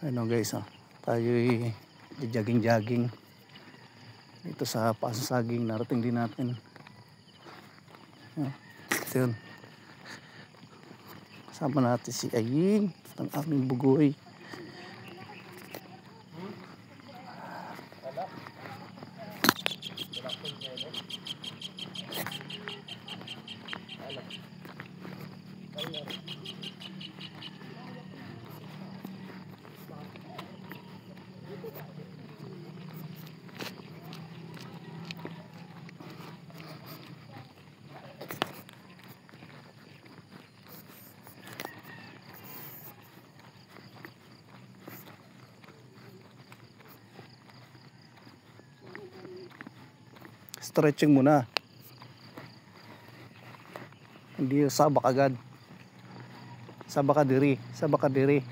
Ano guys, tayo'y jogging dito sa Pasasaging. Narating din natin. Ito yun. Kasama natin si Aying at ang aming bugoy. Stretching muna. Hindi sabak agad. Sabak ka diri. Sabak ka diri.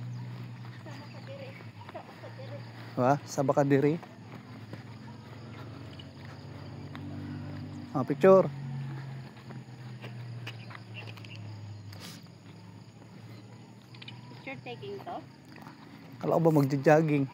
Picture. Picture taking to? Kala ko ba magja-jogging?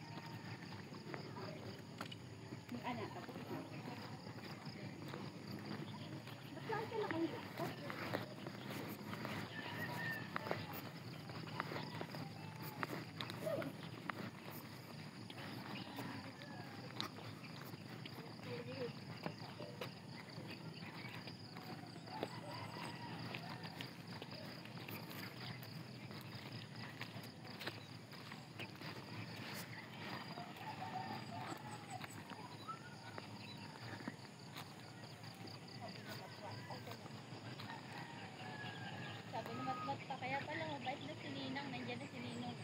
Kaya pala mabait na si Ninang, nandiyan na si Ninong.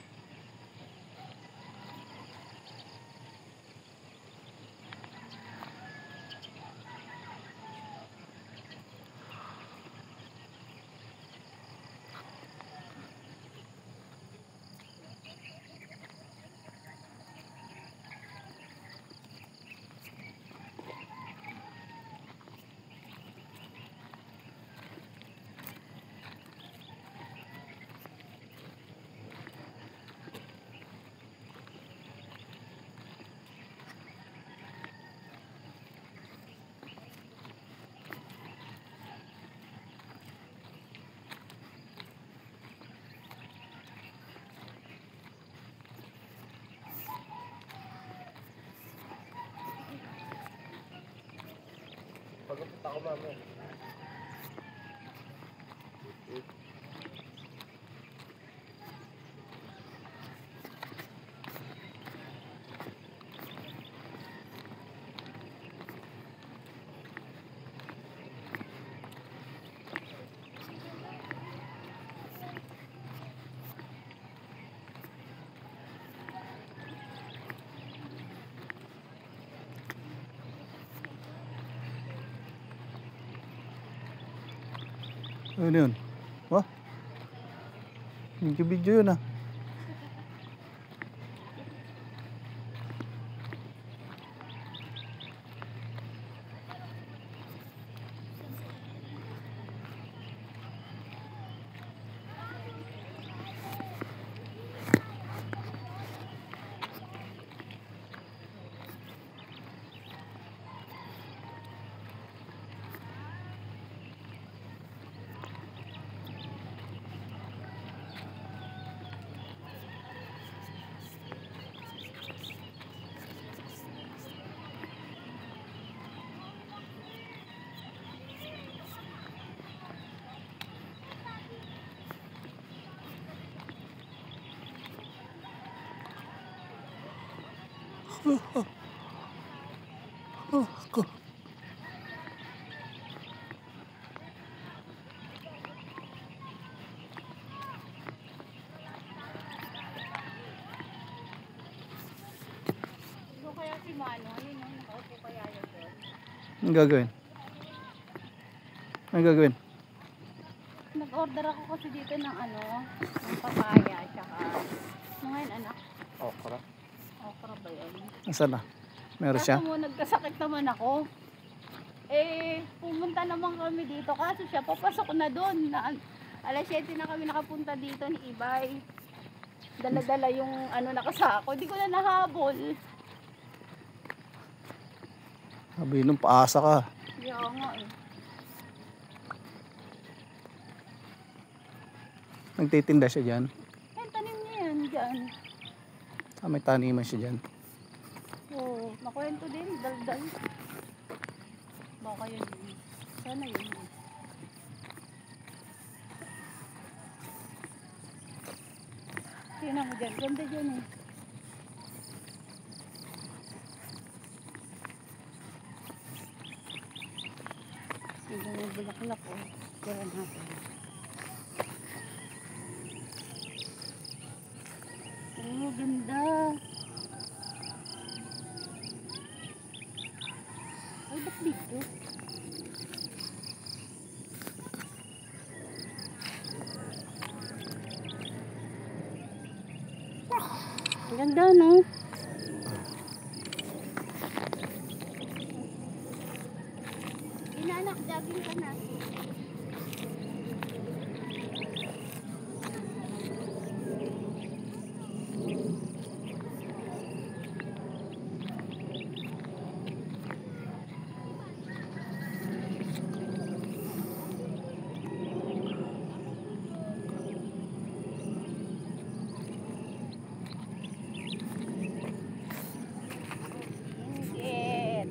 Pagpunta ko mamaya. Ano yun? Video yun . Ito kaya si Mano, yun yung nakaupo kaya yun doon. Anong gagawin? Nag-order ako kasi dito ng ng papaya, tsaka ngayon anak. Okra. Okra ba yun? Nasaan na? Meron siya? Kaso mo, nagkasakit naman ako. Pumunta naman kami dito. Kaso siya, papasok na doon. Alas 7 na kami nakapunta dito ni Ibay. Dala-dala yung ano nakasako. Hindi ko na nahabol. Sabi nung paasa ka. Kaya nga eh. Nagtitinda siya dyan. Yan, tanim niya yan dyan. Ah, may taniman siya dyan. Oo, makwento din, daldal. Baka yun. Sana yun. Tingnan mo dyan, ganda dyan eh. Ganda ng bulaklak oh. Tira natin. Oh, ganda. Ay, ba't dito? Ang ganda, no? Inanak, jogging ka na.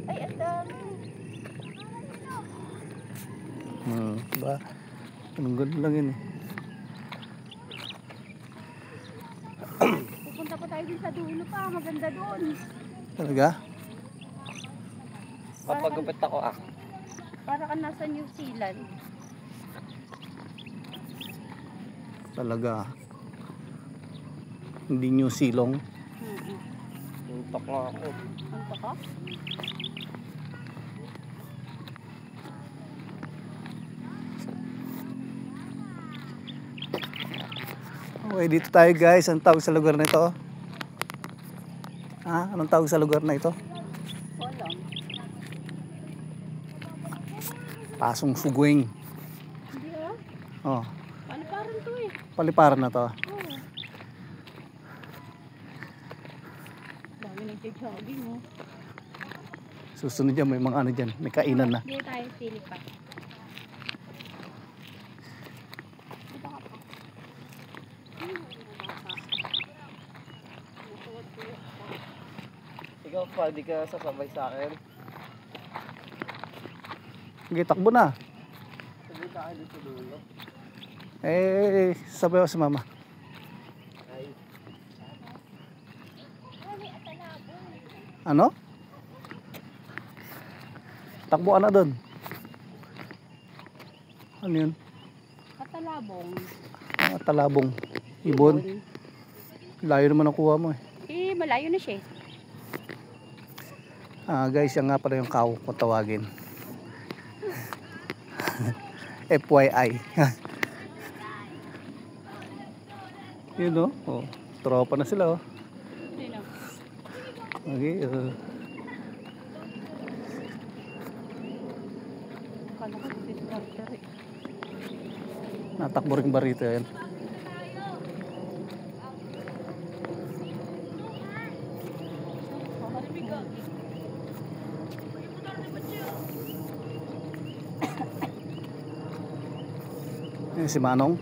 Ay, ang dami. Diba? Anong ganda lang yun eh. Pupunta pa tayo din sa dulo pa. Maganda doon. Talaga? Papagupit ako ah. Para ka nasa New Zealand. Talaga. Hindi nyo silong. Tuntok nga ako. Ano ka? Okay, dito tayo guys. Anong tawag sa lugar na ito? Ha? Anong tawag sa lugar na ito? Walang. Pasong Sugwing. Hindi ah. Oh, Paliparan to eh. paliparan na to. Oo. Dami nagja-jogging oh. Susunod dyan, may mga ano dyan. May kainan na. Hindi tayo silip pa. Dito ka pa. Ikaw pa, di ka sasabay sa akin. Sige, takbo na. Sabi tayo dito sa dulo. Sabi ko si mama. Ay, Ano? Takbo ka na doon. Ano yun? Katalabong. Talabong. Ibon. Layo naman ang kuha mo eh. Eh, malayo na siya eh. Guys, yan nga pala yung cow kung tawagin. FYI. Yun oh. Tropa na sila oh. Sino? Okay. Kala ko si starter eh. Natakbo rin barito yan. Yan si Manong.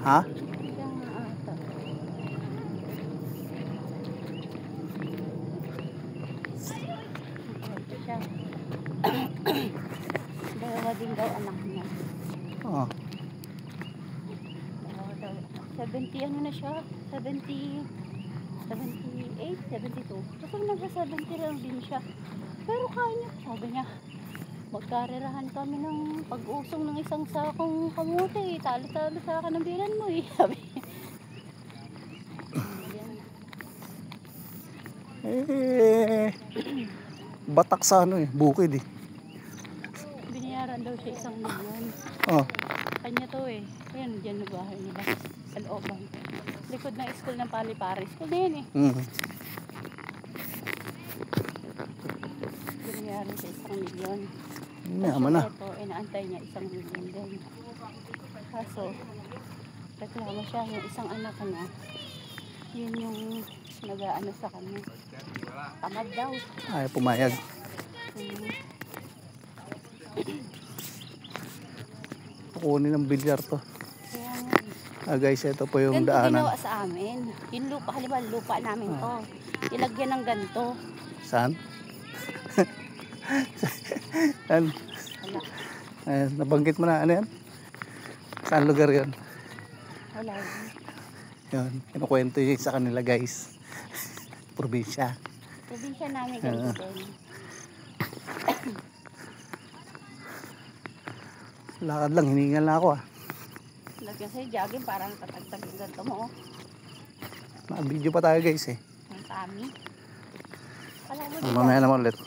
Ha? Siya nga ata. Ito siya. Dalawa din daw anak niya. Oh. Dalawa daw. 70 ano na siya? 70, 78, 72. Kasi nagsa-70 lang din siya. Pero kaya niya. Sabi niya, magkarerahan kami ng pag-usong ng isang sakong kamote. Talo-talo sa akin ang bilan mo eh. Sabi. Batak sa ano eh, bukid eh. Binayaran daw siya 1 milyon. Oh. Kanya to eh. Ayan, dyan na bahay nila. Sa looban. Likod ng school ng Palipares. School na yan eh. Binayaran siya 1 milyon. Yaman na. Ito, inaantay niya 1 milyon din. Kaso, reklamo siya, yung isang anak niya, yun yung nag-aano sa kanya. Tamad daw. Ay, pumayag. Mm. Kukunin ng bilyar to. Kaya nga. Guys, ito po yung Ganito daanan. ginawa sa amin. Yung lupa, halimbawa lupa namin to. Ilagyan ng ganito. Saan? Yan. Wala. Ayan, nabanggit mo na. Ano yan? Saan lugar yun? Wala. Yun. Kinukwento yun sa kanila guys. Probinsya. Probinsya namin ganito din. Lakad lang, hiningal na ako ah. Lagyan sa'yo jogging parang tatagtag yung ganito mo. Oh. Naka-video pa tayo guys eh. Ang tami. Alam mo, Mamaya naman ulit.